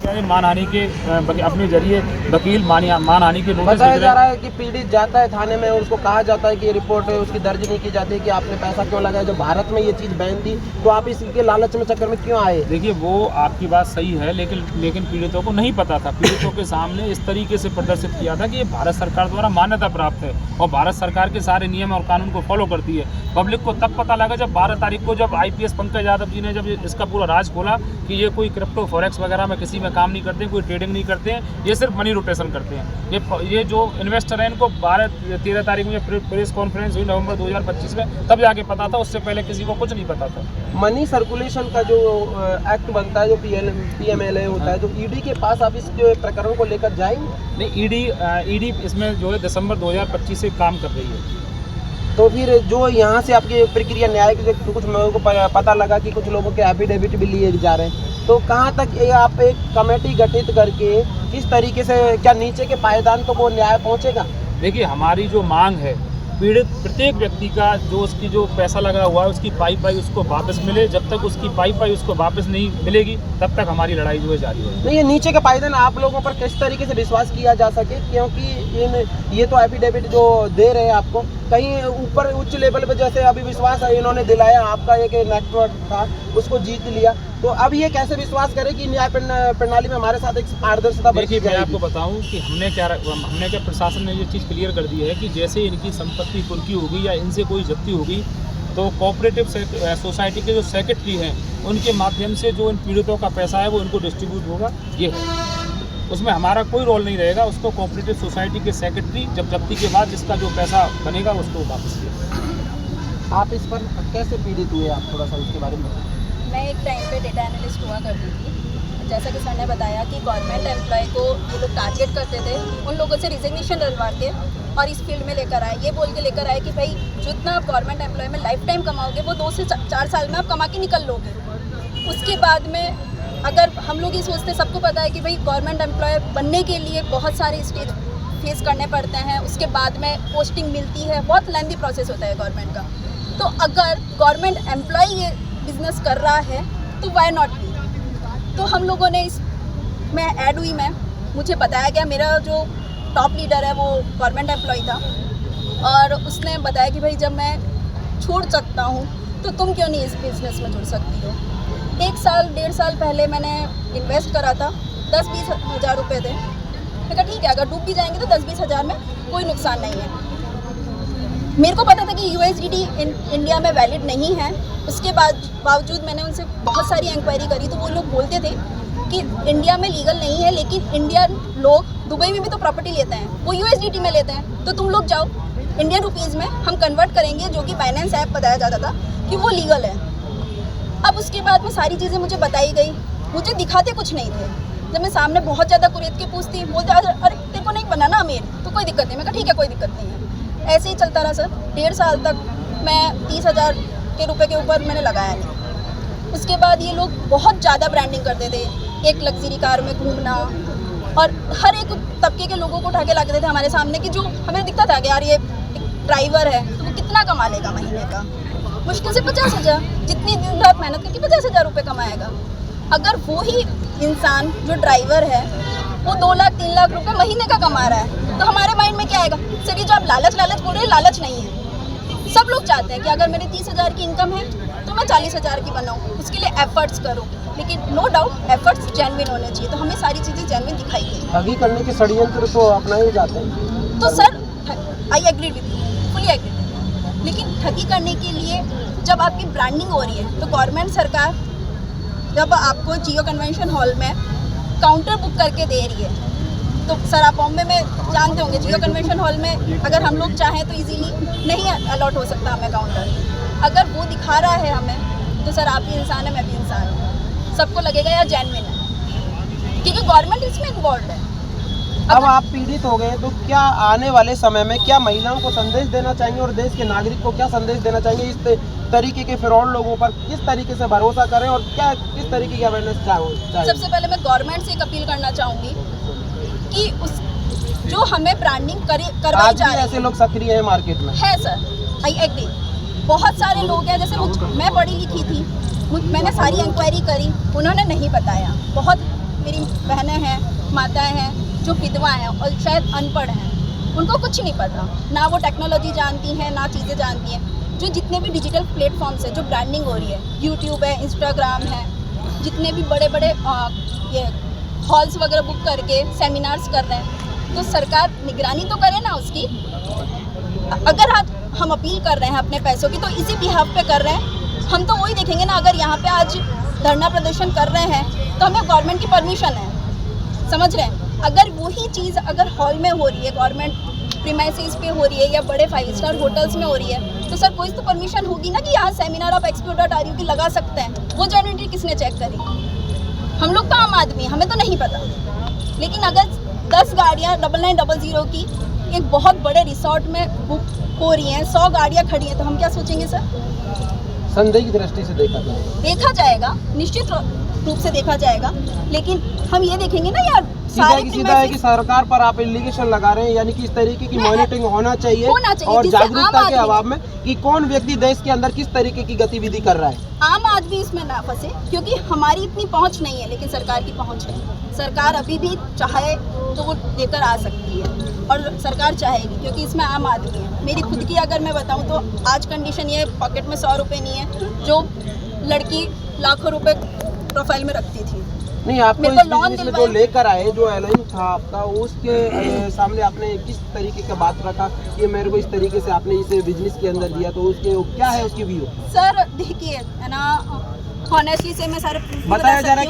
हैं मानहानि के अपने जरिए वकील मानहानि के नोटिस बताया जा रहा है कि पीड़ित जाता है थाने में, उसको कहा जाता है कि ये रिपोर्ट है उसकी दर्ज नहीं की जाती कि आपने पैसा क्यों लगाया, जब भारत में ये चीज़ बैन थी तो आप इसके लालच में चक्कर में क्यों आए? देखिए वो आपकी बात सही है, लेकिन पीड़ितों को नहीं पता था। पीड़ितों के सामने इस तरीके से प्रदर्शित किया था कि ये भारत सरकार द्वारा मान्यता प्राप्त है और भारत सरकार के सारे नियम और कानून को फॉलो करती है। पब्लिक को तब पता लगा जब 12 तारीख को जब IPS पंकज यादव जी ने जब इसका पूरा राज खोला कि ये कोई क्रिप्टो फॉरेक्स वगैरह में किसी में काम नहीं करते, कोई ट्रेडिंग नहीं करते हैं, ये सिर्फ मनी रोटेशन करते हैं। ये जो इन्वेस्टर हैं इनको 13 तारीख में प्रेस कॉन्फ्रेंस हुई नवंबर 2025 में, तब जाके पता था, उससे पहले किसी को कुछ नहीं पता था। मनी सर्कुलेशन का जो एक्ट बनता है, जो PMLA होता है, जो ED के पास आप इस प्रकरण को लेकर जाएंगे? नहीं, ED इसमें जो है दिसंबर 2025 से काम कर रही है। तो फिर जो यहाँ से आपकी प्रक्रिया न्याय की तो कुछ लोगों को पता लगा कि कुछ लोगों के एफिडेविट भी लिए जा रहे हैं, तो कहाँ तक ये आप एक कमेटी गठित करके किस तरीके से, क्या नीचे के पायदान तो वो न्याय पहुँचेगा? देखिए हमारी जो मांग है, पीड़ित प्रत्येक व्यक्ति का जो उसकी जो पैसा लगा हुआ है उसकी पाई उसको वापस मिले। जब तक उसकी पाई उसको वापस नहीं मिलेगी तब तक हमारी लड़ाई जो है जारी रहेगी। नहीं, ये नीचे का पायदान आप लोगों पर किस तरीके से विश्वास किया जा सके, क्योंकि ये तो एफिडेविट जो दे रहे हैं आपको, कहीं ऊपर उच्च लेवल पे जैसे अभी विश्वास है इन्होंने दिलाया, आपका एक नेटवर्क था उसको जीत लिया, तो अब ये कैसे विश्वास करें कि न्याय प्रणाली में हमारे साथ एक पारदर्शिता? देखिए मैं आपको बताऊं कि हमने क्या प्रशासन ने ये चीज़ क्लियर कर दी है कि जैसे इनकी संपत्ति कुर्की होगी या इनसे कोई जब्ती होगी तो कोऑपरेटिव सोसाइटी के जो सेक्रेटरी हैं उनके माध्यम से जो इन पीड़ितों का पैसा है वो इनको डिस्ट्रीब्यूट होगा। ये है, उसमें हमारा कोई रोल नहीं रहेगा। उसको कोऑपरेटिव सोसाइटी के सेक्रेटरी जब जब्ती के बाद जिसका जो पैसा बनेगा उसको वापस दिया। आप इस पर कैसे पीड़ित हुए, आप थोड़ा सा उसके बारे में? मैं एक टाइम पे डेटा एनालिस्ट हुआ करती थी। जैसा कि सर ने बताया कि गवर्नमेंट एम्प्लॉय को वो लोग टारगेट करते थे, उन लोगों से रिजिग्नेशन डलवा के और इस फील्ड में लेकर आए, ये बोल के लेकर आए कि भाई जितना आप गवर्नमेंट एम्प्लॉय में लाइफ टाइम कमाओगे वो 2 से 4 साल में आप कमा के निकल लोगे। उसके बाद में अगर हम लोग ये सोचते, सबको पता है कि भाई गवर्नमेंट एम्प्लॉय बनने के लिए बहुत सारे स्टेज फेस करने पड़ते हैं, उसके बाद में पोस्टिंग मिलती है, बहुत लेंथी प्रोसेस होता है गवर्नमेंट का। तो अगर गवर्नमेंट एम्प्लॉय ये बिजनेस कर रहा है तो वाई नॉट मी। तो हम लोगों ने मैं ऐड हुई, मुझे बताया गया, मेरा जो टॉप लीडर है वो गवर्नमेंट एम्प्लॉय था और उसने बताया कि भाई जब मैं छोड़ सकता हूँ तो तुम क्यों नहीं इस बिज़नेस में जुड़ सकती हो। 1 साल 1.5 साल पहले मैंने इन्वेस्ट करा था, 10-20 हज़ार रुपये थे। मैं कहा ठीक है, अगर डूब भी जाएंगे तो 10-20 हज़ार में कोई नुकसान नहीं है। मेरे को पता था कि USDT इंडिया में वैलिड नहीं है, उसके बावजूद मैंने उनसे बहुत सारी इंक्वायरी करी तो वो लोग बोलते थे कि इंडिया में लीगल नहीं है, लेकिन इंडियन लोग दुबई में भी तो प्रॉपर्टी लेते हैं, वो USDT में लेते हैं, तो तुम लोग जाओ इंडियन रुपीज़ में हम कन्वर्ट करेंगे, जो कि बाइनेंस ऐप बताया जाता था कि वो लीगल है। अब उसके बाद में सारी चीज़ें मुझे बताई गई, मुझे दिखाते कुछ नहीं थे। जब मैं सामने बहुत ज़्यादा कुरेद के पूछती, बोलते अरे तेरे को नहीं बनाना अमीर तो कोई दिक्कत नहीं। मैं कहा ठीक है कोई दिक्कत नहीं है। ऐसे ही चलता रहा सर, 1.5 साल तक मैं 30,000 के रुपए के ऊपर मैंने लगाया नहीं। उसके बाद ये लोग बहुत ज़्यादा ब्रांडिंग करते थे, एक लग्जरी कार में घूमना और हर एक तबके के लोगों को उठा के ला देते थे हमारे सामने कि जो हमें दिखता था कि यार ये ड्राइवर है तो वो कितना कमा लेगा महीने का, मुश्किल से 50,000, जितनी दिन रात मेहनत करके 50,000 रुपये कमाएगा। अगर वो ही इंसान जो ड्राइवर है वो 2 लाख 3 लाख रुपए महीने का कमा रहा है तो हमारे माइंड में क्या आएगा, सर ये जो आप लालच बोल रहे हैं, लालच नहीं है। सब लोग चाहते हैं कि अगर मेरी 30,000 की इनकम है तो मैं 40,000 की बनाऊँ, उसके लिए एफर्ट्स करूँ, लेकिन नो डाउट एफर्ट्स जेन्युइन होने चाहिए। तो हमें सारी चीज़ें जेन्युइन दिखाई गई। ठगी करने के षड्यंत्र तो अपनाए जाते हैं। तो sir I agree with you, fully agree, लेकिन ठगी करने के लिए जब आपकी ब्रांडिंग हो रही है तो गवर्नमेंट सरकार जब आपको जियो कन्वेंशन हॉल में काउंटर बुक करके दे रही है, तो सर आप बॉम्बे में जानते होंगे जियो कन्वेंशन हॉल में अगर हम लोग चाहें तो इजीली नहीं अलॉट हो सकता हमें काउंटर। अगर वो दिखा रहा है हमें तो सर आप भी इंसान है, मैं भी इंसान हूँ, सबको लगेगा यार जेन्युइन है, क्योंकि गवर्नमेंट इसमें इन्वॉल्व है। अब आप पीड़ित हो गए तो क्या आने वाले समय में क्या महिलाओं को संदेश देना चाहिए और देश के नागरिक को क्या संदेश देना चाहिए, इस तरीके के फ्रॉड लोगों पर किस तरीके से भरोसा करें और क्या किस तरीके की अवेयरनेस चाहिए? सबसे पहले मैं गवर्नमेंट से एक अपील करना चाहूँगी कि उस जो हमें ब्रांडिंग करवाई जा रही है, ऐसे लोग सक्रिय हैं मार्केट में है सर, आई एग्री, बहुत सारे लोग हैं। जैसे मैं पढ़ी लिखी थी, मैंने सारी इंक्वायरी करी, उन्होंने नहीं बताया, बहुत मेरी बहनें हैं, माताएं हैं जो विधवा हैं और शायद अनपढ़ हैं, उनको कुछ नहीं पता, ना वो टेक्नोलॉजी जानती हैं ना चीज़ें जानती हैं। जो जितने भी डिजिटल प्लेटफॉर्म्स हैं जो ब्रांडिंग हो रही है, यूट्यूब है, इंस्टाग्राम है, जितने भी बड़े बड़े ये हॉल्स वगैरह बुक करके सेमिनार्स कर रहे हैं, तो सरकार निगरानी तो करे ना उसकी। अगर हम अपील कर रहे हैं अपने पैसों की तो इसी बिहाफ पे कर रहे हैं। हम तो वही देखेंगे ना, अगर यहाँ पे आज धरना प्रदर्शन कर रहे हैं तो हमें गवर्नमेंट की परमिशन है, समझ रहे हैं। अगर वही चीज़ अगर हॉल में हो रही है, गवर्नमेंट प्रीमाइसेस पे हो रही है या बड़े 5 स्टार होटल्स में हो रही है, तो सर कोई तो परमिशन होगी ना कि यहाँ सेमिनार आप XP.RU की लगा सकते हैं। वो जेन्युइनिटी किसने चेक करी? हम लोग तो आम आदमी हैं, हमें तो नहीं पता। लेकिन अगर 10 गाड़ियाँ 9900 की एक बहुत बड़े रिसोर्ट में बुक हो रही हैं, 100 गाड़ियाँ खड़ी हैं, तो हम क्या सोचेंगे सर? संदेह की दृष्टि से देखा जाएगा, निश्चित रूप से देखा जाएगा, लेकिन हम ये देखेंगे ना यार, सीधा है कि सरकार पर आप एलिगेशन लगा रहे हैं, यानी कि इस तरीके की मॉनिटरिंग होना चाहिए और जागरूकता के अभाव में कि कौन व्यक्ति देश के अंदर किस तरीके की गतिविधि कर रहा है। आम आदमी इसमें ना फंसे, क्योंकि हमारी इतनी पहुंच नहीं है, लेकिन सरकार की पहुंच है। सरकार अभी भी चाहे तो वो लेकर आ सकती है और सरकार चाहेगी, क्योंकि इसमें आम आदमी है। मेरी खुद की अगर मैं बताऊं तो आज कंडीशन ये, पॉकेट में 100 रुपये नहीं है, जो लड़की लाखों रुपए प्रोफाइल में रखती थी। नहीं, आपको इस बिजनेस में जो लेकर आए, जो एलाइन था आपका, उसके सामने आपने किस तरीके का बात रखा कि मेरे को इस तरीके से आपने इसे बिजनेस के अंदर दिया, तो उसके क्या है उसकी व्यू? सर देखिए है ना, ऑनेस्टली से मैं सारे बताया जा रहा है कि